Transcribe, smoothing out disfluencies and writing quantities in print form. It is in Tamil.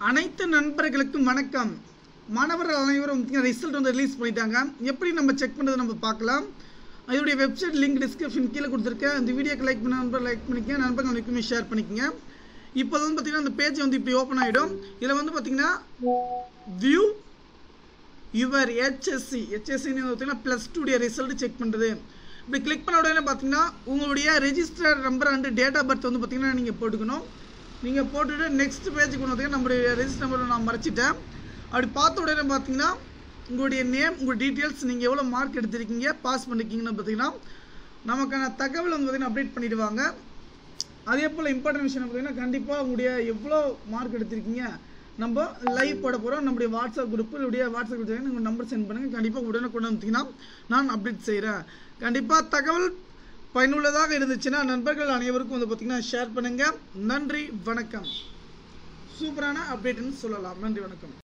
அனைத்து நண்பர்களுக்கும் வணக்கம். மாணவர்கள் அனைவரும் ரிசல்ட் வந்து ரிலீஸ் பண்ணிட்டாங்க. எப்படி நம்ம செக் பண்ணுறது நம்ம பார்க்கலாம். அதோடைய வெப்சைட் லிங்க் டிஸ்கிரிப்ஷன் கீழே கொடுத்துருக்கேன். இந்த வீடியோக்கு லைக் பண்ண நண்பர் லைக் பண்ணிக்கங்க, நண்பர்களுக்குமே ஷேர் பண்ணிக்கங்க. இப்போ வந்து பார்த்தீங்கன்னா அந்த பேஜ் வந்து இப்படி ஓப்பன் ஆகிடும். இதில் வந்து பார்த்தீங்கன்னா வியூ யுவர் ஹெச்எஸ்சின்னு பார்த்தீங்கன்னா +2 ரிசல்ட் செக் பண்ணுறது. இப்படி கிளிக் பண்ண உடனே பார்த்தீங்கன்னா உங்களுடைய register number and date of birth வந்து பார்த்தீங்கன்னா நீங்கள் போட்டுக்கணும். நீங்கள் போட்டுட்டு நெக்ஸ்ட் பேஜுக்கு வந்து பார்த்தீங்கன்னா நம்மளுடைய ரெஜிஸ்டர் நம்பரை நான் மறைச்சிட்டேன். அப்படி பார்த்த உடனே பார்த்தீங்கன்னா உங்களுடைய நேம், உங்கள் டீட்டெயில்ஸ், நீங்கள் எவ்வளோ மார்க் எடுத்திருக்கீங்க, பாஸ் பண்ணிருக்கீங்கன்னு பார்த்தீங்கன்னா நமக்கான தகவல் வந்து பார்த்தீங்கன்னா அப்டேட் பண்ணிடுவாங்க. அதே போல் இம்பார்ட்டன்ட் விஷயம் பார்த்தீங்கன்னா கண்டிப்பாக உங்களுடைய எவ்வளோ மார்க் எடுத்திருக்கீங்க நம்ம லைவ் போட போகிறோம். நம்முடைய வாட்ஸ்அப் குரூப்பில் வாட்ஸ்அப் குரூப் நீங்கள் நம்பர் சென்ட் பண்ணுங்கள். கண்டிப்பாக உடனே கொண்டு வந்தீங்கன்னா நான் அப்டேட் செய்கிறேன். கண்டிப்பாக தகவல் பயனுள்ளதாக இருந்துச்சுன்னா நண்பர்கள் அனைவருக்கும் வந்து பார்த்தீங்கன்னா ஷேர் பண்ணுங்கள். நன்றி, வணக்கம். சூப்பரான அப்டேட்னு சொல்லலாம். நன்றி, வணக்கம்.